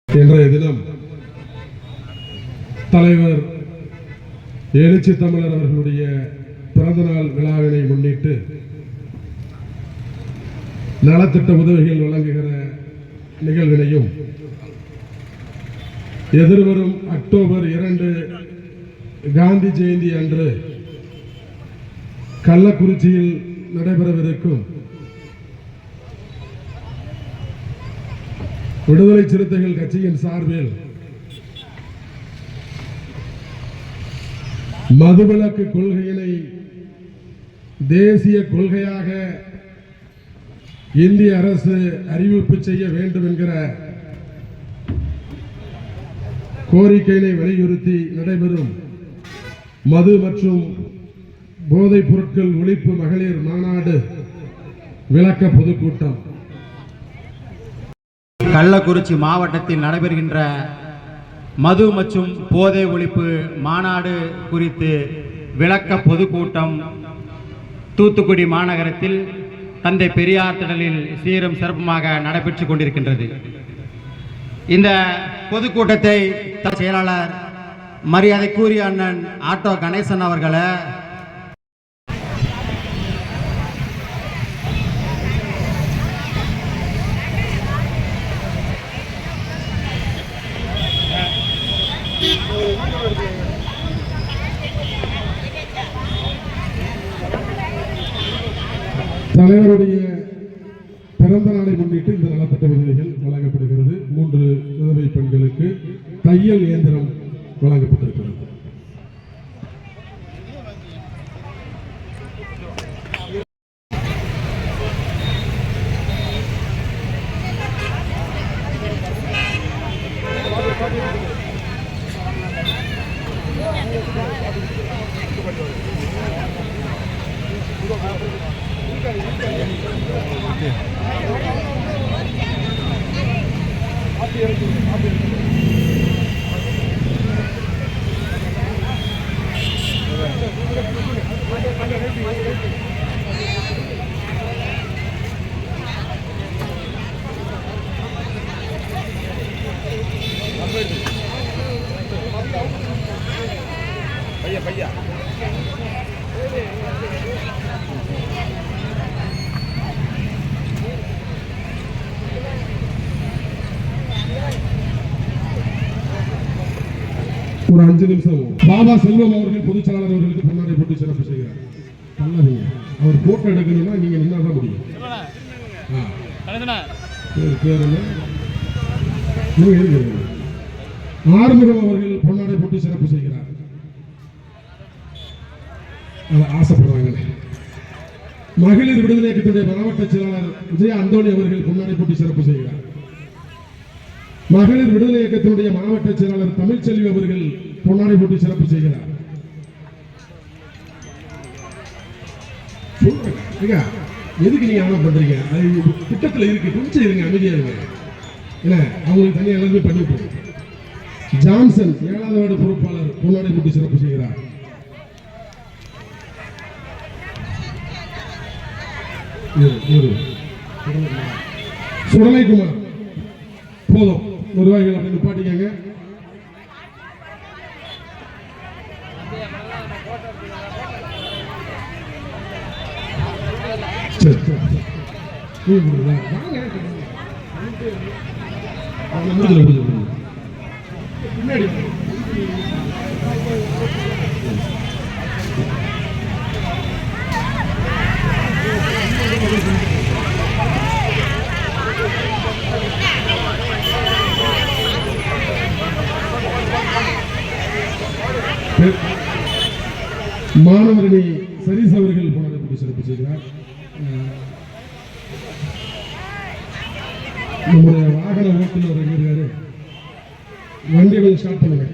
இன்றைய தினம் தலைவர் எழுச்சி தமிழர் அவர்களுடைய பிறந்தநாள் விழாவினை முன்னிட்டு நலத்திட்ட உதவிகள் வழங்குகிற நிகழ்வினையும் எதிர்வரும் அக்டோபர் 2 காந்தி ஜெயந்தி அன்று கள்ளக்குறிச்சியில் நடைபெறவிருக்கும் விடுதலை சிறுத்தைகள் கட்சியின் சார்பில் மதுவிலக்கு கொள்கையினை தேசிய கொள்கையாக இந்திய அரசு அறிவிப்பு செய்ய வேண்டும் என்கிற கோரிக்கையை வலியுறுத்தி நடைபெறும் மது மற்றும் போதைப் பொருட்கள் ஒழிப்பு மகளிர் மாநாடு விளக்க பொதுக்கூட்டம் கள்ளக்குறிச்சி மாவட்டத்தில் நடைபெறுகின்ற மது மற்றும் போதை ஒழிப்பு மாநாடு குறித்து விளக்க பொதுக்கூட்டம் தூத்துக்குடி மாநகரத்தில் தந்தை பெரியார் திடலில் சீரும் சிறப்புமாக நடைபெற்றுக் கொண்டிருக்கின்றது. இந்த பொதுக்கூட்டத்தை செயலாளர் மரியாதைக்குரிய அண்ணன் ஆட்டோ கணேசன் அவர்களை தலைவருடைய பிறந்த நாளை முன்னிட்டு இந்த நலத்திட்ட உதவிகள் வழங்கப்படுகிறது. 3 விதவை பெண்களுக்கு தையல் இயந்திரம் வழங்கப்பட்டிருக்கிறது. भैया ஒரு 5 நிமிஷம் பாபா செல்வம் அவர்கள் பொதுச் செயலாளர் அவர்களுக்கு பொன்னாடை போட்டு சிறப்பு செய்கிறார். அவர் போட்டோ எடுக்கணும்னா நீங்க நின்னாதான் முடியும். ஆறுமுகம் அவர்கள் பொன்னாடை போட்டு சிறப்பு செய்கிறார். ஆசைப்படுறாங்க. மகளிர் விடுதலை இயக்கத்துடைய மாவட்ட செயலாளர் விஜயா அந்தோணி அவர்கள் பொன்னாடை போட்டு சிறப்பு செய்கிறார். மகளிர் விடுதலை இயக்கத்தினுடைய மாவட்ட செயலாளர் தமிழ்ச்செல்வி அவர்கள் பொன்னாடை போட்டு சிறப்பு செய்கிறார். எதுக்கு நீங்க ஆனா பண்றீங்க? திட்டத்தில் இருக்கு, கொஞ்சம் இருங்க, அமைதியா இருங்க. இல்ல அவங்களுக்கு தனியாக எல்லாமே பண்ணிட்டு ஜான்சன் 7வது வார்டு பொறுப்பாளர் பொன்னாடை போட்டு சிறப்பு செய்கிறார். சுடலைக்குமார் போதும், நிர்வாகிகள் அப்படி நிப்பாட்டிக்காங்க. பின்னாடி மாணவரணி சரீஸ் அவர்கள் பொன்னாடை போட்டு சிறப்பு செய்கிறார். நம்முடைய வாகன ஓட்டுநர் இருக்காரு, வண்டியை கொஞ்சம் ஸ்டார்ட் பண்ணுங்க.